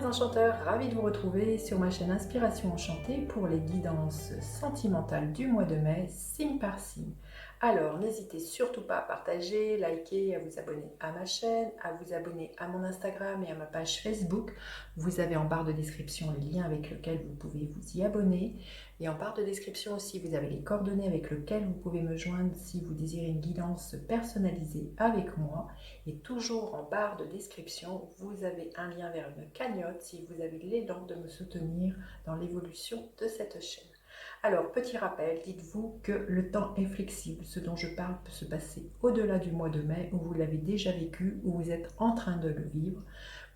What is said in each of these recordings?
Enchanteur, ravie de vous retrouver sur ma chaîne Inspiration Enchantée pour les guidances sentimentales du mois de mai, signe par signe. Alors, n'hésitez surtout pas à partager, liker, à vous abonner à ma chaîne, à vous abonner à mon Instagram et à ma page Facebook. Vous avez en barre de description le lien avec lequel vous pouvez vous y abonner. Et en barre de description aussi, vous avez les coordonnées avec lesquelles vous pouvez me joindre si vous désirez une guidance personnalisée avec moi. Et toujours en barre de description, vous avez un lien vers une cagnotte si vous avez l'élan de me soutenir dans l'évolution de cette chaîne. Alors, petit rappel, dites-vous que le temps est flexible. Ce dont je parle peut se passer au-delà du mois de mai, où vous l'avez déjà vécu, où vous êtes en train de le vivre.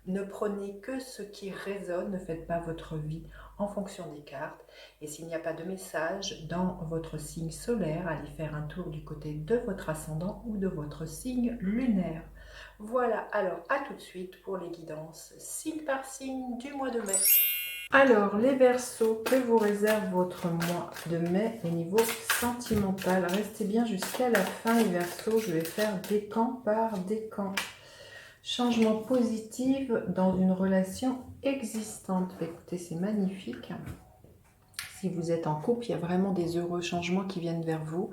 Ne prenez que ce qui résonne, ne faites pas votre vie en fonction des cartes. Et s'il n'y a pas de message dans votre signe solaire, allez faire un tour du côté de votre ascendant ou de votre signe lunaire. Voilà, alors à tout de suite pour les guidances signe par signe du mois de mai. Alors, les Verseaux, que vous réserve votre mois de mai au niveau sentimental? Restez bien jusqu'à la fin, les Verseaux. Je vais faire décan par décan. Changement positif dans une relation existante. Écoutez, c'est magnifique. Si vous êtes en couple, il y a vraiment des heureux changements qui viennent vers vous.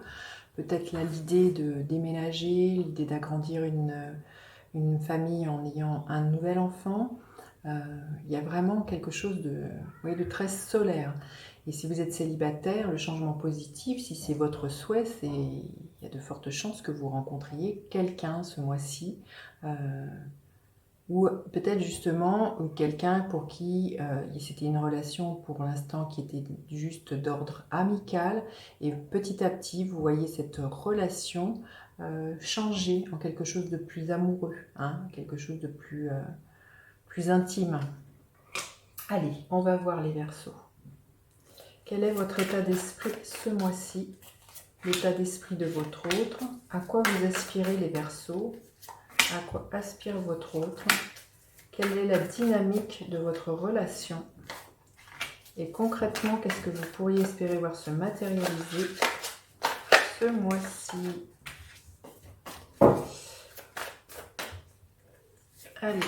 Peut-être l'idée de déménager, l'idée d'agrandir une famille en ayant un nouvel enfant. Il y a vraiment quelque chose de très solaire. Et si vous êtes célibataire, le changement positif, si c'est votre souhait, il y a de fortes chances que vous rencontriez quelqu'un ce mois-ci. Ou peut-être justement quelqu'un pour qui c'était une relation pour l'instant qui était juste d'ordre amical. Et petit à petit, vous voyez cette relation changer en quelque chose de plus amoureux, hein, quelque chose de plus intime. Allez, on va voir les Verseaux. Quel est votre état d'esprit ce mois-ci? L'état d'esprit de votre autre? À quoi vous aspirez les Verseaux? À quoi aspire votre autre? Quelle est la dynamique de votre relation? Et concrètement, qu'est-ce que vous pourriez espérer voir se matérialiser ce mois-ci? Allez.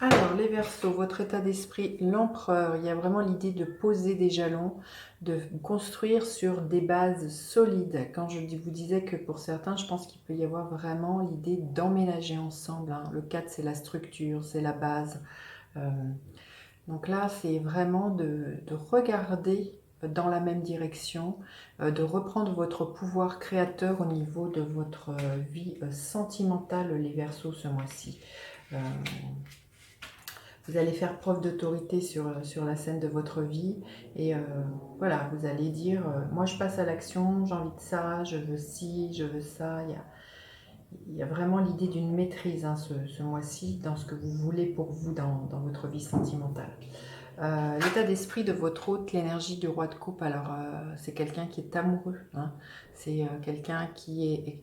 Alors, les Verseaux, votre état d'esprit, l'empereur, il y a vraiment l'idée de poser des jalons, de construire sur des bases solides. Quand je vous disais que pour certains, je pense qu'il peut y avoir vraiment l'idée d'emménager ensemble, hein. Le 4, c'est la structure, c'est la base. Donc là, c'est vraiment de regarder dans la même direction, de reprendre votre pouvoir créateur au niveau de votre vie sentimentale, les Verseaux, ce mois-ci. Vous allez faire preuve d'autorité sur la scène de votre vie et voilà, vous allez dire moi je passe à l'action, j'ai envie de ça, je veux ci, je veux ça. Il y a vraiment l'idée d'une maîtrise, hein, ce mois-ci dans ce que vous voulez pour vous dans votre vie sentimentale. L'état d'esprit de votre hôte, l'énergie du roi de coupe, alors c'est quelqu'un qui est amoureux, hein. C'est quelqu'un qui est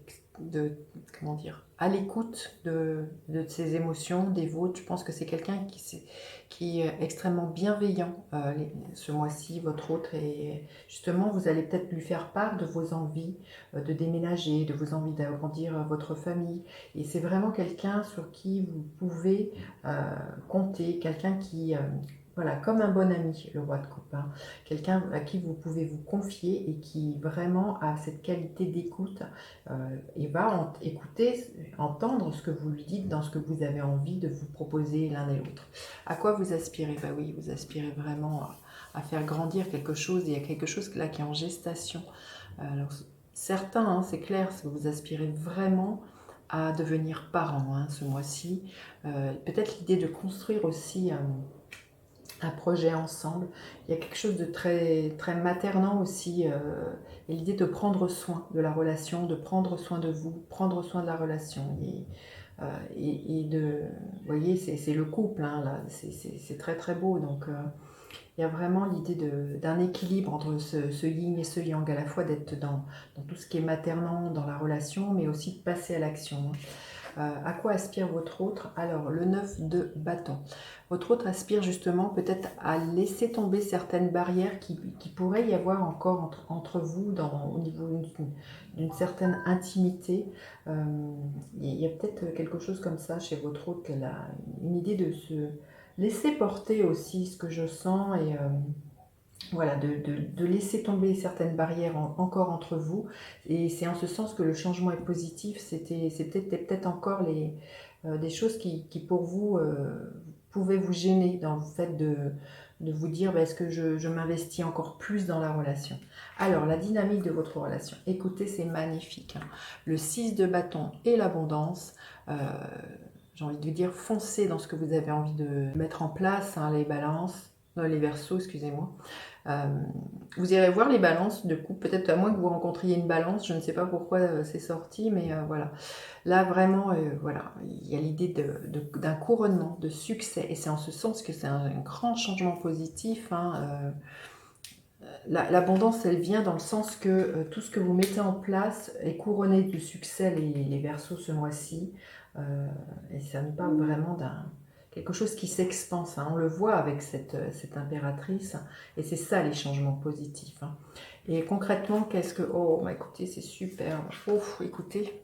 comment dire, à l'écoute de ses émotions, des vôtres. Je pense que c'est quelqu'un qui est extrêmement bienveillant ce mois-ci, votre hôte, et justement vous allez peut-être lui faire part de vos envies de déménager, de vos envies d'agrandir votre famille, et c'est vraiment quelqu'un sur qui vous pouvez compter, quelqu'un qui voilà, comme un bon ami, le roi de coupe, hein. Quelqu'un à qui vous pouvez vous confier et qui vraiment a cette qualité d'écoute et va écouter, entendre ce que vous lui dites dans ce que vous avez envie de vous proposer l'un et l'autre. À quoi vous aspirez? Bah oui, vous aspirez vraiment à faire grandir quelque chose. Il y a quelque chose là qui est en gestation. Alors, certains, hein, c'est clair, vous aspirez vraiment à devenir parent, hein, ce mois-ci. Peut-être l'idée de construire aussi un projet ensemble. Il y a quelque chose de très, très maternant aussi, et l'idée de prendre soin de la relation, de prendre soin de vous, prendre soin de la relation. Et de, vous voyez, c'est le couple, hein, là, c'est très très beau. Donc il y a vraiment l'idée d'un équilibre entre ce yin et ce yang, à la fois d'être dans tout ce qui est maternant dans la relation, mais aussi de passer à l'action, hein. À quoi aspire votre autre? Alors, le 9 de bâton. Votre autre aspire justement peut-être à laisser tomber certaines barrières qui pourrait y avoir encore entre vous au niveau d'une certaine intimité. Il y a peut-être quelque chose comme ça chez votre autre, qu'elle a une idée de se laisser porter aussi, ce que je sens, et voilà, de laisser tomber certaines barrières encore entre vous. Et c'est en ce sens que le changement est positif. C'est peut-être encore des choses qui pour vous pouvaient vous gêner dans le fait de vous dire bah, est-ce que je m'investis encore plus dans la relation. Alors, la dynamique de votre relation. Écoutez, c'est magnifique, hein. Le 6 de bâton et l'abondance. J'ai envie de vous dire, foncez dans ce que vous avez envie de mettre en place, hein, les balances, les verseaux, excusez-moi. Vous irez voir les balances de couple, peut-être à moins que vous rencontriez une balance, je ne sais pas pourquoi c'est sorti, mais voilà. Là vraiment, voilà, il y a l'idée d'un couronnement, de succès, et c'est en ce sens que c'est un grand changement positif, hein. L'abondance, elle vient dans le sens que tout ce que vous mettez en place est couronné de succès, les Verseaux, ce mois-ci, et ça nous parle vraiment quelque chose qui s'expanse, hein. On le voit avec cette impératrice, et c'est ça les changements positifs, hein. Et concrètement, qu'est-ce que... Oh, bah écoutez, c'est super. Oh, écoutez,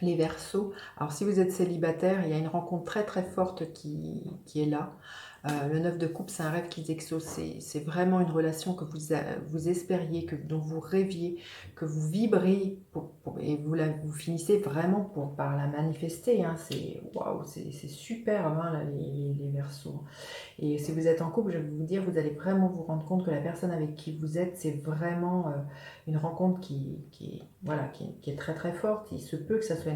les Verseaux. Alors, si vous êtes célibataire, il y a une rencontre très très forte qui est là. Le 9 de coupe, c'est un rêve qui s'exauce. C'est vraiment une relation que vous espériez, dont vous rêviez, que vous vibrez, et vous finissez vraiment par la manifester, hein. C'est waouh, c'est super, hein, là, les Verseaux. Et si vous êtes en couple, je vais vous dire, vous allez vraiment vous rendre compte que la personne avec qui vous êtes, c'est vraiment une rencontre voilà, qui est très très forte. Il se peut que ça soit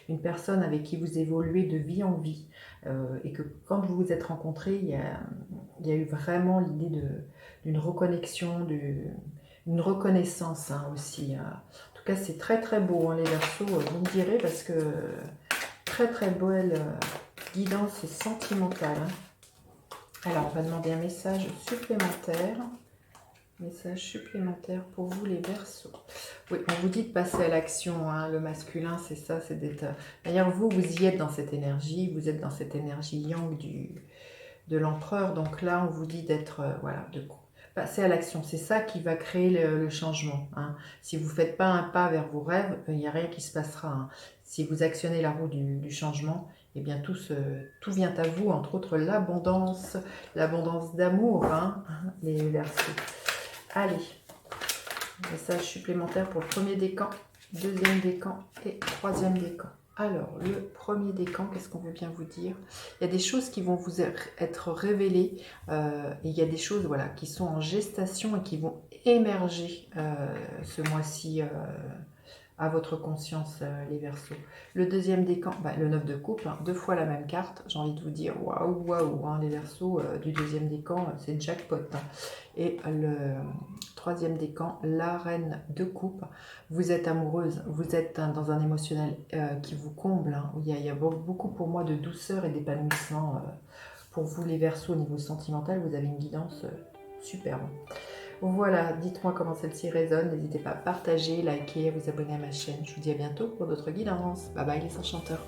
une personne avec qui vous évoluez de vie en vie. Et que quand vous vous êtes rencontrés, il y a eu vraiment l'idée d'une reconnexion, d'une reconnaissance, hein, aussi. En tout cas, c'est très très beau, hein, les Verseaux, vous me direz, parce que très très belle guidance sentimentale, hein. Alors, on va demander un message supplémentaire. Message supplémentaire pour vous, les Verseaux. Oui, on vous dit de passer à l'action, hein. Le masculin, c'est ça, c'est d'être... D'ailleurs, vous y êtes dans cette énergie. Vous êtes dans cette énergie yang de l'empereur. Donc là, on vous dit d'être... voilà, de passer à l'action. C'est ça qui va créer le changement, hein. Si vous ne faites pas un pas vers vos rêves, il n'y a rien qui se passera, hein. Si vous actionnez la roue du changement, eh bien tout vient à vous, entre autres l'abondance d'amour, hein, les Verseaux. Allez, message supplémentaire pour le premier décan, deuxième décan et troisième décan. Alors, le premier décan, qu'est-ce qu'on veut bien vous dire? Il y a des choses qui vont vous être révélées, et il y a des choses, voilà, qui sont en gestation et qui vont émerger ce mois-ci à votre conscience, les Verseaux. Le deuxième décan, bah, le 9 de coupe, hein, 2 fois la même carte. J'ai envie de vous dire, waouh, waouh, hein, les Verseaux du deuxième décan, c'est jackpot, hein. Et le troisième décan, la reine de coupe. Vous êtes amoureuse, vous êtes dans un émotionnel qui vous comble, hein, où il y a beaucoup pour moi de douceur et d'épanouissement. Pour vous, les Verseaux, au niveau sentimental, vous avez une guidance superbe. Voilà, dites-moi comment celle-ci résonne. N'hésitez pas à partager, liker, à vous abonner à ma chaîne. Je vous dis à bientôt pour d'autres guidances. Bye bye les enchanteurs.